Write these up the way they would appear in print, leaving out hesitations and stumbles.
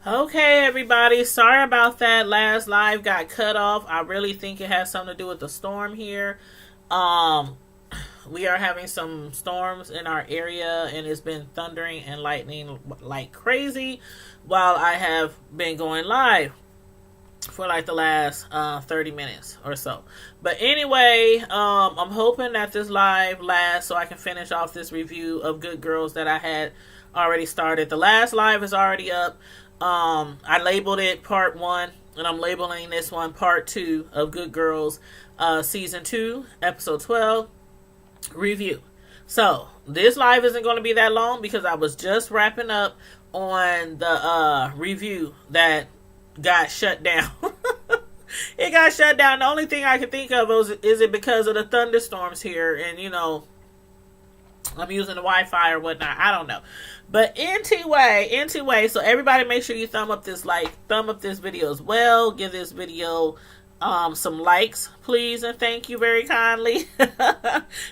Okay, everybody. Sorry about that. Last live got cut off. I really think it has something to do with the storm here. Um, we are having some storms in our area, and it's been thundering and lightning like crazy while I have been going live for like the last 30 minutes or so. But anyway, I'm hoping that this live lasts so I can finish off this review of Good Girls that I had already started. The last live is already up. I labeled it part 1, and I'm labeling this one part 2 of Good Girls season 2, episode 12 review. So this live isn't going to be that long because I was just wrapping up on the review that got shut down. It got shut down. The only thing I can think of is it because of the thunderstorms here, and I'm using the Wi-Fi or whatnot. I don't know. But anyway, so everybody make sure you thumb up this video as well. Give this video some likes, please, and thank you very kindly.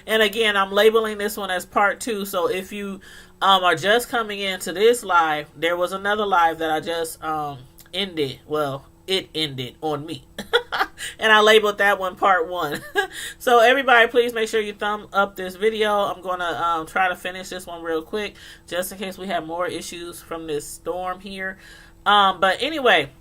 And again, I'm labeling this one as part 2. So if you are just coming into this live, there was another live that I just ended. Well, it ended on me. And I labeled that one part 1. So everybody, please make sure you thumb up this video. I'm going to try to finish this one real quick, just in case we have more issues from this storm here. But anyway,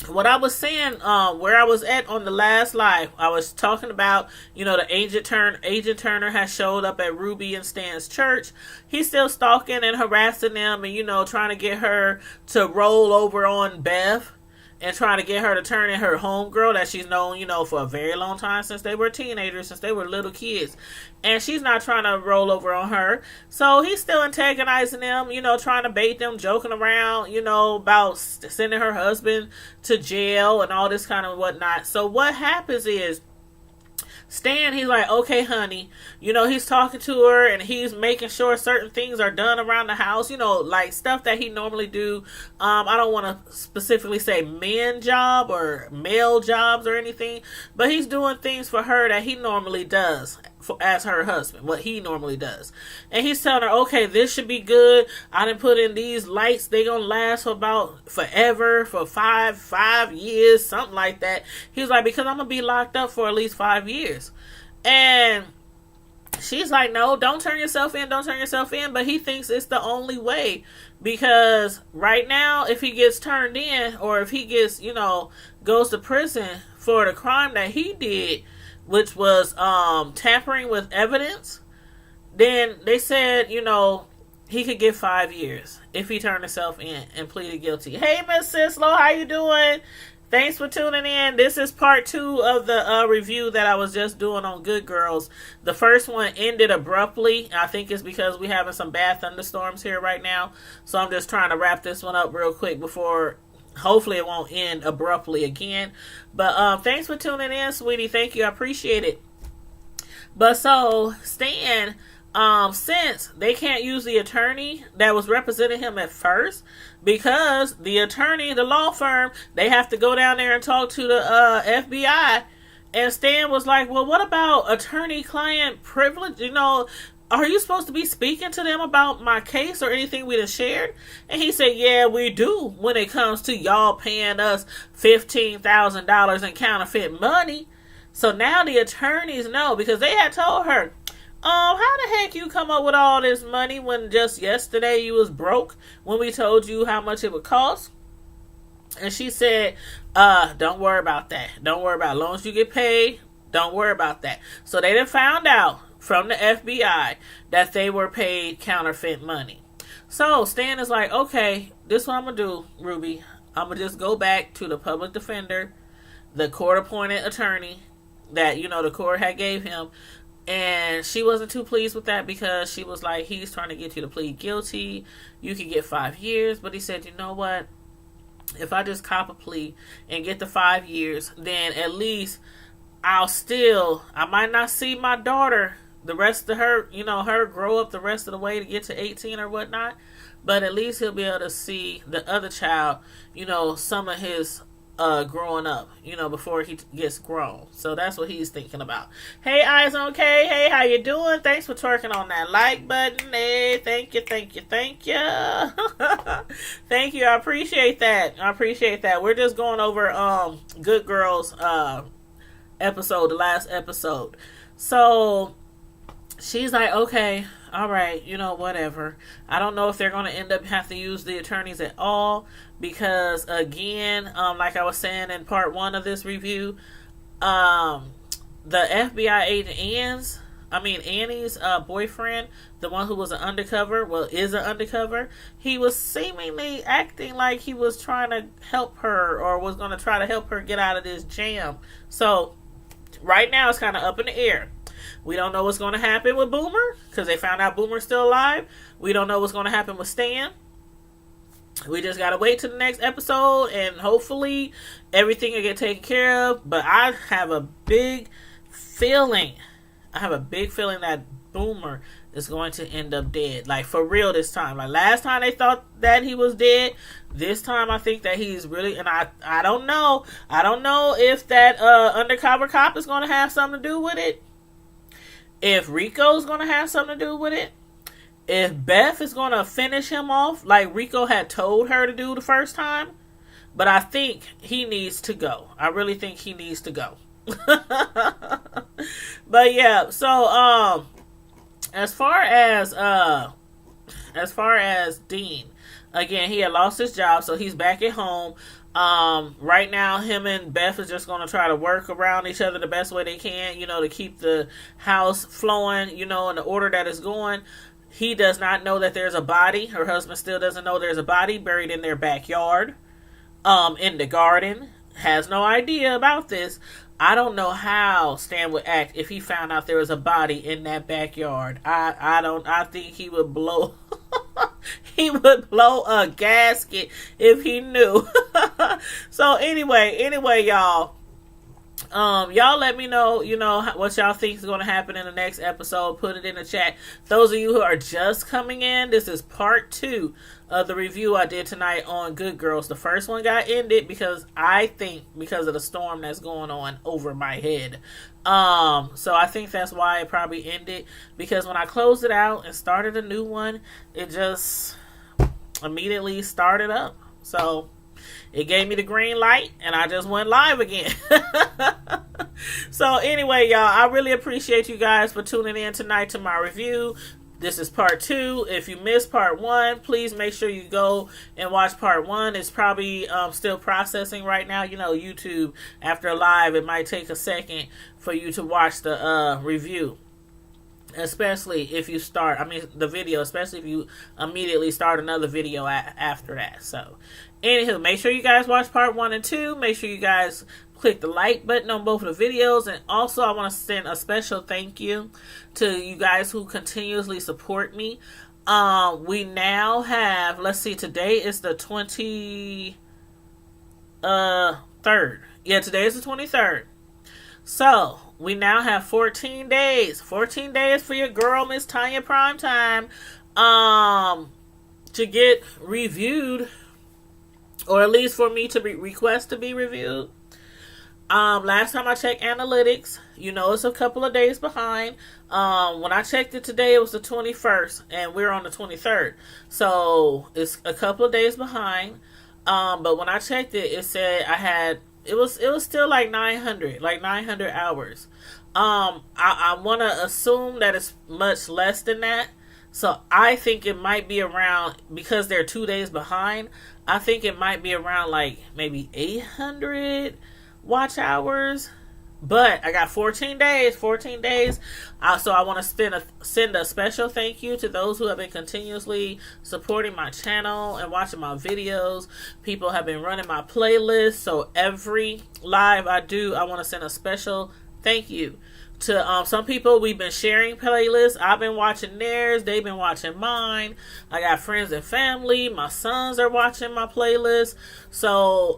what I was saying, where I was at on the last live, I was talking about, the Agent Turner has showed up at Ruby and Stan's church. He's still stalking and harassing them and, trying to get her to roll over on Bev. And trying to get her to turn in her homegirl that she's known, for a very long time, since they were teenagers, since they were little kids. And she's not trying to roll over on her. So he's still antagonizing them, trying to bait them, joking around, about sending her husband to jail and all this kind of whatnot. So what happens is, Stan, he's like, okay, honey, he's talking to her and he's making sure certain things are done around the house, like stuff that he normally do. I don't want to specifically say men job or male jobs or anything, but he's doing things for her that he normally does as her husband, what he normally does. And he's telling her, okay, this should be good. I done put in these lights. They gonna last for about forever, for five years, something like that. He's like, because I'm gonna be locked up for at least 5 years. And she's like, no, don't turn yourself in. But he thinks it's the only way, because right now, if he gets turned in, or if he gets, goes to prison for the crime that he did, which was tampering with evidence, then they said, he could get 5 years if he turned himself in and pleaded guilty. Hey, Miss Sislo, how you doing? Thanks for tuning in. This is part 2 of the review that I was just doing on Good Girls. The first one ended abruptly. I think it's because we're having some bad thunderstorms here right now. So I'm just trying to wrap this one up real quick before... hopefully it won't end abruptly again. But thanks for tuning in, sweetie. Thank you. I appreciate it. But so, Stan, since they can't use the attorney that was representing him at first, because the attorney, the law firm, they have to go down there and talk to the FBI. And Stan was like, well, what about attorney-client privilege? Are you supposed to be speaking to them about my case or anything we done shared? And he said, yeah, we do, when it comes to y'all paying us $15,000 in counterfeit money. So now the attorneys know, because they had told her, how the heck you come up with all this money when just yesterday you was broke when we told you how much it would cost? And she said, don't worry about that. Don't worry about it. As long as you get paid, don't worry about that. So they done found out from the FBI that they were paid counterfeit money. So Stan is like, okay, this is what I'm going to do, Ruby. I'm going to just go back to the public defender, the court-appointed attorney that, the court had gave him. And she wasn't too pleased with that, because she was like, he's trying to get you to plead guilty. You can get 5 years. But he said, you know what? If I just cop a plea and get the 5 years, then at least I might not see my daughter the rest of her, her grow up the rest of the way to get to 18 or whatnot. But at least he'll be able to see the other child, some of his growing up, before he gets grown. So that's what he's thinking about. Hey, Eyes on K. Hey, how you doing? Thanks for twerking on that like button. Hey, thank you. Thank you. Thank you. I appreciate that. We're just going over Good Girls episode, the last episode. So she's like, okay, all right, whatever. I don't know if they're going to end up have to use the attorneys at all because, again, like I was saying in part 1 of this review, the FBI agent Annie's boyfriend, the one who was is an undercover, he was seemingly acting like he was trying to help her or was going to try to help her get out of this jam. So right now it's kind of up in the air. We don't know what's going to happen with Boomer because they found out Boomer's still alive. We don't know what's going to happen with Stan. We just got to wait till the next episode and hopefully everything will get taken care of. But I have a big feeling that Boomer is going to end up dead. Like, for real this time. Like, last time they thought that he was dead. This time I think that he's really... And I don't know. I don't know if that undercover cop is going to have something to do with it. If Rico's going to have something to do with it. If Beth is going to finish him off like Rico had told her to do the first time. But I think he needs to go. I really think he needs to go. But yeah, so as far as Dean, again, he had lost his job, so he's back at home. Right now, him and Beth is just going to try to work around each other the best way they can, to keep the house flowing, in the order that it's going. He does not know that there's a body. Her husband still doesn't know there's a body buried in their backyard, in the garden. Has no idea about this. I don't know how Stan would act if he found out there was a body in that backyard. I think he would blow he would blow a gasket if he knew. So anyway, y'all. Y'all let me know, what y'all think is going to happen in the next episode. Put it in the chat. Those of you who are just coming in, this is part 2 of the review I did tonight on Good Girls. The first one got ended because of the storm that's going on over my head. So I think that's why it probably ended, because when I closed it out and started a new one, it just immediately started up. So it gave me the green light, and I just went live again. So anyway, y'all, I really appreciate you guys for tuning in tonight to my review. This is part 2. If you missed part 1, please make sure you go and watch part 1. It's probably still processing right now. YouTube, after a live, it might take a second for you to watch the review. Especially if you the video, especially if you immediately start another video after that. So, anywho, make sure you guys watch part 1 and 2. Make sure you guys click the like button on both of the videos. And also, I want to send a special thank you to you guys who continuously support me. We now have, let's see, today is the 23rd. Yeah, today is the 23rd. So, we now have 14 days. 14 days for your girl, Miss Tanya Primetime, to get reviewed. Or at least for me to request to be reviewed. Last time I checked analytics, it's a couple of days behind. When I checked it today, it was the 21st, and we're on the 23rd. So, it's a couple of days behind. But when I checked it, it said it was still like 900 hours. I want to assume that it's much less than that. So I think it might be around, because they're 2 days behind, I think it might be around like maybe 800 watch hours. But I got 14 days. So I want to send a special thank you to those who have been continuously supporting my channel and watching my videos. People have been running my playlist. So every live I do, I want to send a special thank you to some people. We've been sharing playlists. I've been watching theirs. They've been watching mine. I got friends and family. My sons are watching my playlist. So,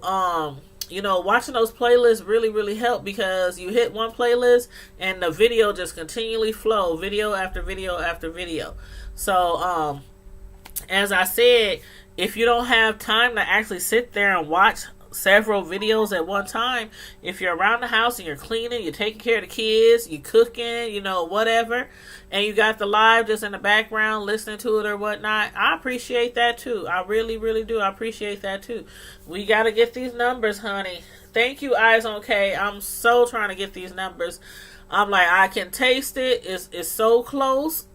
watching those playlists really, really help, because you hit one playlist and the video just continually flow, video after video after video. So, as I said, if you don't have time to actually sit there and watch several videos at one time. If you're around the house and you're cleaning, you're taking care of the kids, you're cooking, you know, whatever, and you got the live just in the background listening to it or whatnot, I appreciate that too. I really, really do. I appreciate that too. We got to get these numbers, honey. Thank you, Eyes on K. I'm so trying to get these numbers. I'm like, I can taste it. It's so close.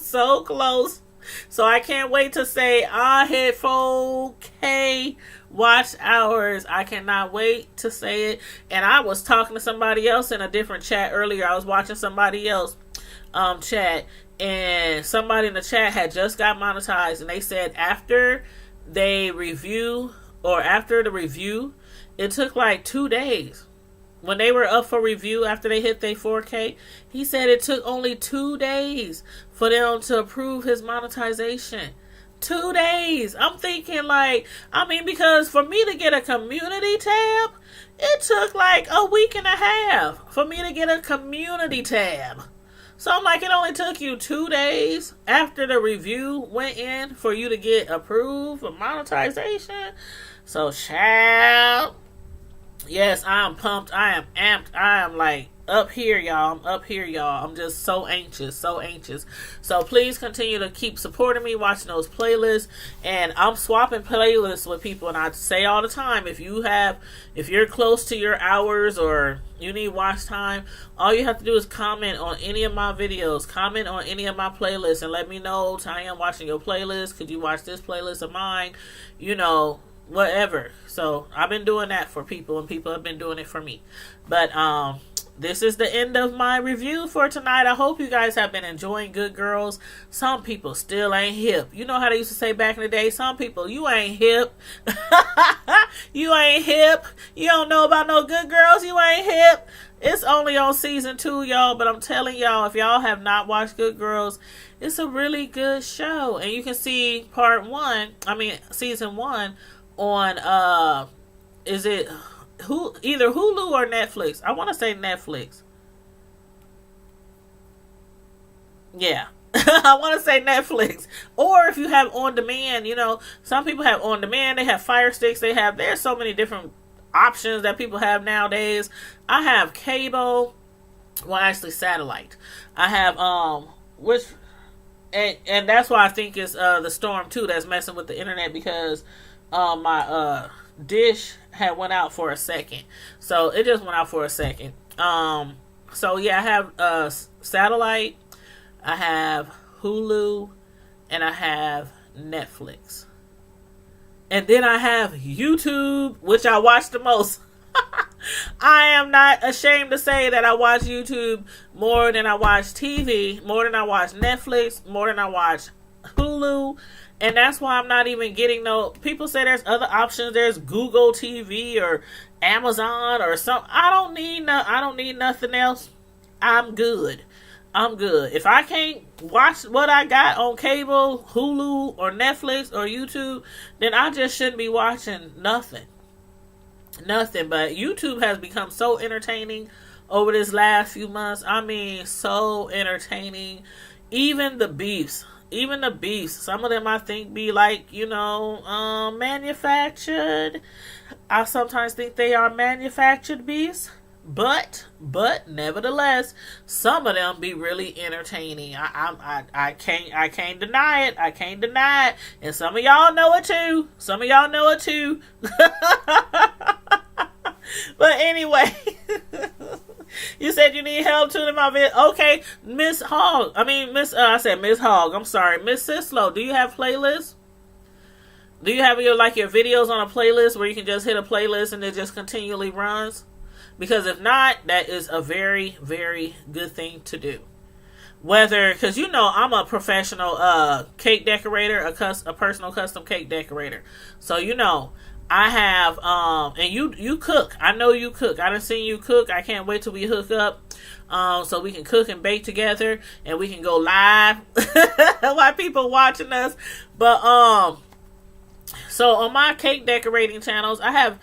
So close. So I can't wait to say I hit 4K watch hours. I cannot wait to say it. And I was talking to somebody else in a different chat earlier. I was watching somebody else chat, and somebody in the chat had just got monetized, and they said after the review, it took like 2 days. When they were up for review after they hit their 4K, he said it took only 2 days for them to approve his monetization. 2 days. I'm thinking because for me to get a community tab, it took like a week and a half for me to get a community tab. So I'm like, it only took you 2 days after the review went in for you to get approved for monetization. So, child. Yes, I am pumped. I am amped. I am like up here, y'all. I'm just so anxious. So please continue to keep supporting me, watching those playlists. And I'm swapping playlists with people. And I say all the time, if you're close to your hours or you need watch time, all you have to do is comment on any of my videos, comment on any of my playlists, and let me know, Tanya, I'm watching your playlist. Could you watch this playlist of mine? You know, whatever. So I've been doing that for people, and people have been doing it for me. But this is the end of my review for tonight. I hope you guys have been enjoying Good Girls. Some people still ain't hip. You know how they used to say back in the day, some people, you ain't hip. You ain't hip. You don't know about no Good Girls. You ain't hip. It's only on season 2, y'all, but I'm telling y'all, if y'all have not watched Good Girls, it's a really good show. And you can see season 1 on is it either Hulu or Netflix? I want to say Netflix. Yeah. I want to say Netflix. Or if you have on demand, you know, some people have on demand, they have Fire Sticks, there's so many different options that people have nowadays. I have cable, actually satellite. I have and that's why I think it's the storm too that's messing with the internet, because my dish had went out for a second. So it just went out for a second. So yeah, I have satellite, I have Hulu, and I have Netflix. And then I have YouTube, which I watch the most. I am not ashamed to say that I watch YouTube more than I watch TV, more than I watch Netflix, more than I watch Hulu. And that's why I'm not even getting people say there's other options. There's Google TV or Amazon or something. I don't need nothing else. I'm good. If I can't watch what I got on cable, Hulu, or Netflix, or YouTube, then I just shouldn't be watching nothing. But YouTube has become so entertaining over this last few months. I mean, so entertaining. Even the beefs. Some of them I think be like, manufactured. I sometimes think they are manufactured beefs. But nevertheless, some of them be really entertaining. I can't deny it. And some of y'all know it too. But anyway, you said you need help tuning my video. Okay, Miss Hogg. I said Miss Hogg. I'm sorry, Miss Sislo. Do you have playlists? Do you have your videos on a playlist where you can just hit a playlist and it just continually runs? Because if not, that is a very, very good thing to do. Because I'm a professional cake decorator, a personal custom cake decorator. So I have and you cook. I know you cook. I done seen you cook. I can't wait till we hook up so we can cook and bake together and we can go live while people watching us. But so on my cake decorating channels, I have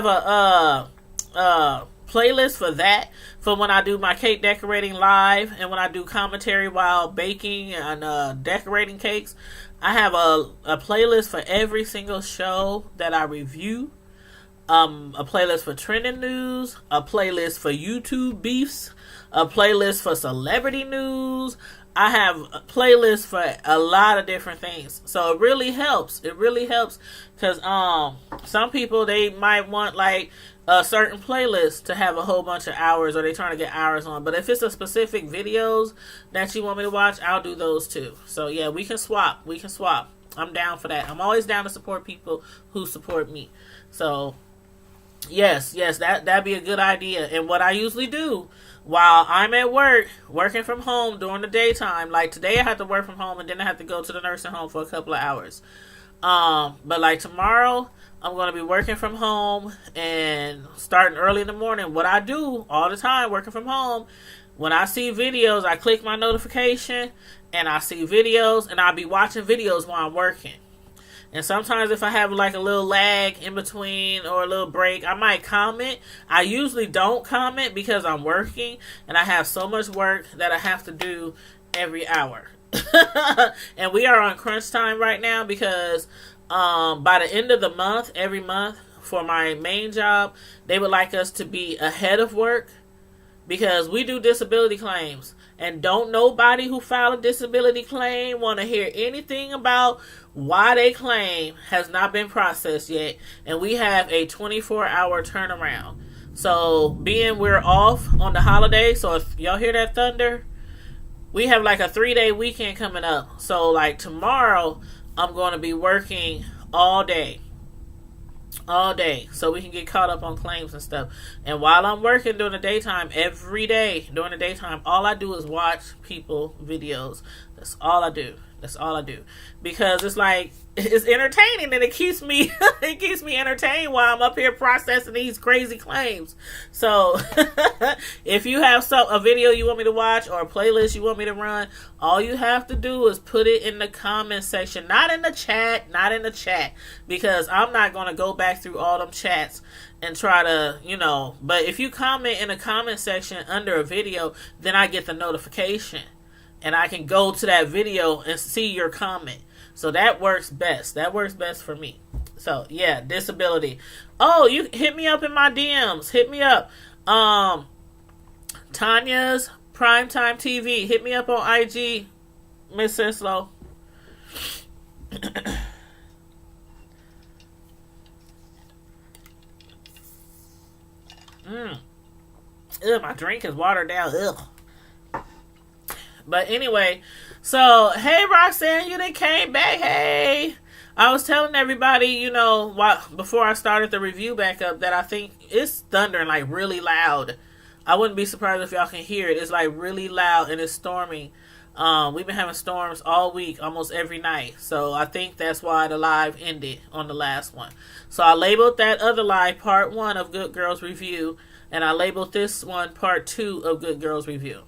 a playlist for that, for when I do my cake decorating live and when I do commentary while baking and decorating cakes. I have a playlist for every single show that I review. a playlist for trending news, a playlist for YouTube beefs, a playlist for celebrity news. I have a playlist for a lot of different things. So it really helps. It really helps because some people, they might want like a certain playlist to have a whole bunch of hours, or they trying to get hours on. But if it's a specific videos that you want me to watch, I'll do those too. So yeah, we can swap. We can swap. I'm down for that. I'm always down to support people who support me. So yes, that'd be a good idea. And what I usually do while I'm at work, working from home during the daytime, like today I had to work from home and then I had to go to the nursing home for a couple of hours. But like tomorrow, I'm going to be working from home and starting early in the morning. What I do all the time working from home, when I see videos, I click my notification and I see videos, and I'll be watching videos while I'm working. And sometimes if I have like a little lag in between or a little break, I might comment. I usually don't comment because I'm working and I have so much work that I have to do every hour. And we are on crunch time right now because by the end of the month, every month for my main job, they would like us to be ahead of work because we do disability claims. And don't nobody who filed a disability claim want to hear anything about why they claim has not been processed yet. And we have a 24-hour turnaround. So being we're off on the holiday, so if y'all hear that thunder, we have like a 3-day weekend coming up. So like tomorrow, I'm going to be working all day, so we can get caught up on claims and stuff. And while I'm working during the daytime, every day during the daytime, all I do is watch people videos. That's all I do. Because it's like, it's entertaining and it keeps me entertained while I'm up here processing these crazy claims. So if you have a video you want me to watch or a playlist you want me to run, all you have to do is put it in the comment section, not in the chat, because I'm not going to go back through all them chats and try to, but if you comment in the comment section under a video, then I get the notification and I can go to that video and see your comment. So that works best. That works best for me. So yeah, disability. Oh, you hit me up in my DMs. Hit me up. Tanya's Primetime TV. Hit me up on IG, Miss Sislo. Ugh, my drink is watered down. Ugh. But anyway, so, hey, Roxanne, you done came back. Hey. I was telling everybody, before I started the review back up, that I think it's thundering, like, really loud. I wouldn't be surprised if y'all can hear it. It's, like, really loud, and it's storming. We've been having storms all week, almost every night. So, I think that's why the live ended on the last one. So, I labeled that other live part 1 of Good Girls Review, and I labeled this one part 2 of Good Girls Review.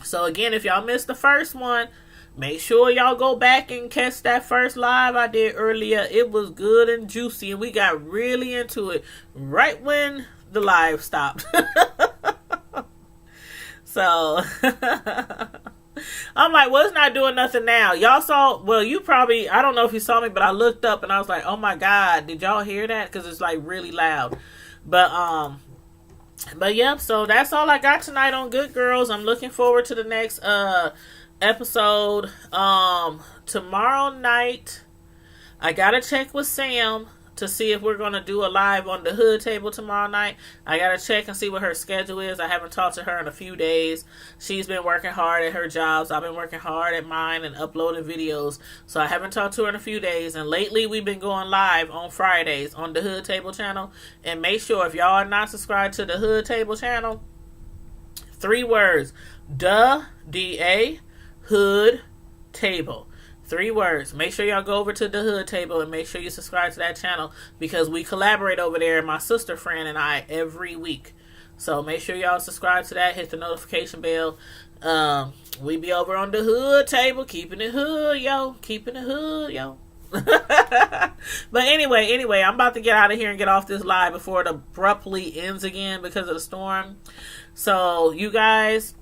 So again, if y'all missed the first one, make sure y'all go back and catch that first live I did earlier. It was good and juicy, and we got really into it right when the live stopped. So I'm like, well, it's not doing nothing now. Y'all saw, well, you probably, I don't know if you saw me, but I looked up and I was like, oh my God, did y'all hear that? Because it's like really loud. But yep, so that's all I got tonight on Good Girls. I'm looking forward to the next episode. Tomorrow night, I gotta check with Sam to see if we're gonna do a live on the hood table tomorrow night. I gotta check and see what her schedule is. I haven't talked to her in a few days. She's been working hard at her jobs. I've been working hard at mine and uploading videos. So I haven't talked to her in a few days. And lately we've been going live on Fridays on the Hood Table channel. And make sure if y'all are not subscribed to the Hood Table channel, 3 words, D-A, Hood Table. 3 words. Make sure y'all go over to the Hood Table and make sure you subscribe to that channel because we collaborate over there, my sister friend and I, every week. So make sure y'all subscribe to that. Hit the notification bell. We be over on the Hood Table, keeping it hood, yo. Keeping it hood, yo. But anyway, I'm about to get out of here and get off this live before it abruptly ends again because of the storm. So you guys,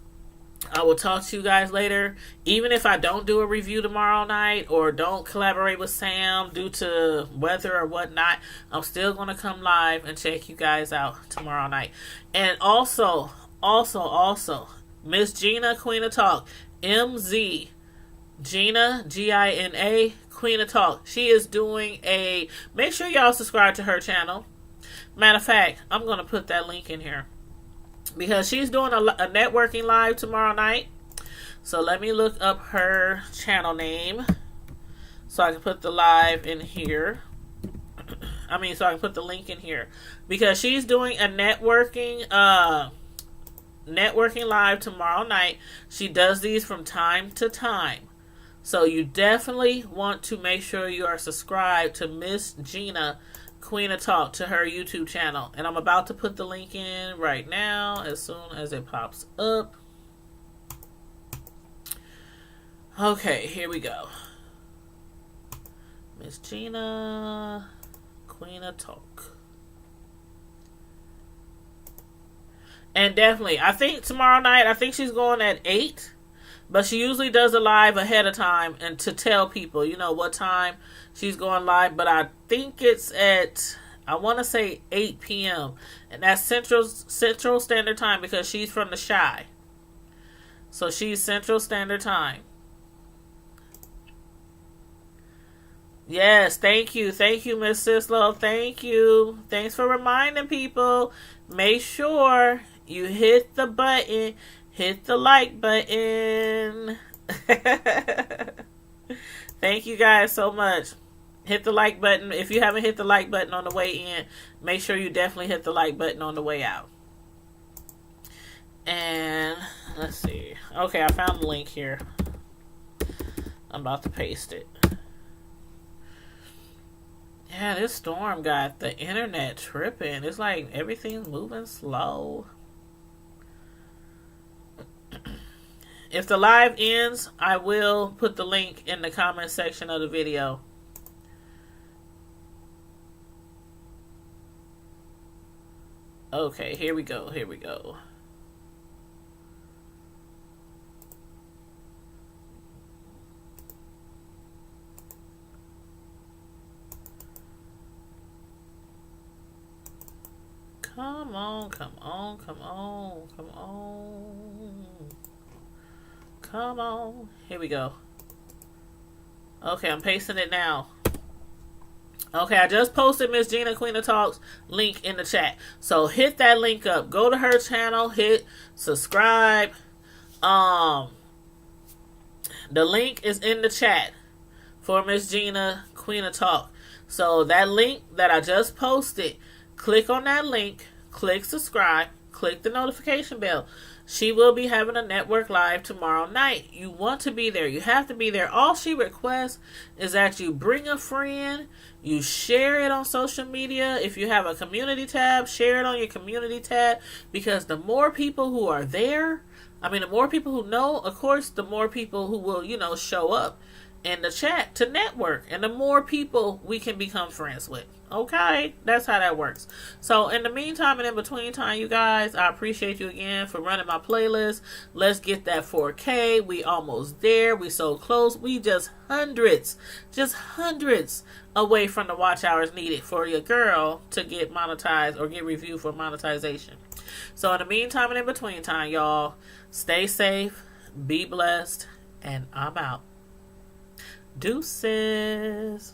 I will talk to you guys later. Even if I don't do a review tomorrow night or don't collaborate with Sam due to weather or whatnot, I'm still going to come live and check you guys out tomorrow night. And also, Miss Gina, Queen of Talk, MZ, Gina, Gina, Queen of Talk. She is doing make sure y'all subscribe to her channel. Matter of fact, I'm going to put that link in here. Because she's doing a networking live tomorrow night. So let me look up her channel name. So I can put the live in here. So I can put the link in here. Because she's doing a networking live tomorrow night. She does these from time to time. So you definitely want to make sure you are subscribed to Miss Gina, Queen of Talk, to her YouTube channel. And I'm about to put the link in right now as soon as it pops up. Okay, here we go. Miss Gina, Queen of Talk. And definitely, I think tomorrow night, I think she's going at 8. But she usually does a live ahead of time and to tell people, what time she's going live. But I think it's at, I want to say 8 p.m. And that's Central Standard Time because she's from the Chi. So she's Central Standard Time. Yes, thank you. Thank you, Miss Sislo. Thank you. Thanks for reminding people. Make sure you hit the button. Hit the like button. Thank you guys so much. Hit the like button. If you haven't hit the like button on the way in, make sure you definitely hit the like button on the way out. And let's see. Okay, I found the link here. I'm about to paste it. Yeah, this storm got the internet tripping. It's like everything's moving slow. If the live ends, I will put the link in the comment section of the video. Okay, here we go. Here we go. Come on, come on, come on, come on. Come on. Here we go. Okay, I'm pasting it now. Okay, I just posted Miss Gina, Queen of Talks link in the chat. So hit that link up. Go to her channel. Hit subscribe. The link is in the chat for Miss Gina, Queen of Talk. So that link that I just posted, click on that link. Click subscribe. Click the notification bell. She will be having a network live tomorrow night. You want to be there. You have to be there. All she requests is that you bring a friend. You share it on social media. If you have a community tab, share it on your community tab. Because the more people who are there, the more people who know, of course, the more people who will, show up in the chat to network. And the more people we can become friends with. Okay, that's how that works. So in the meantime and in between time, you guys, I appreciate you again for running my playlist. Let's get that 4K. We almost there. We so close. We just hundreds away from the watch hours needed for your girl to get monetized or get reviewed for monetization. So in the meantime and in between time, y'all, stay safe, be blessed, and I'm out. Deuces.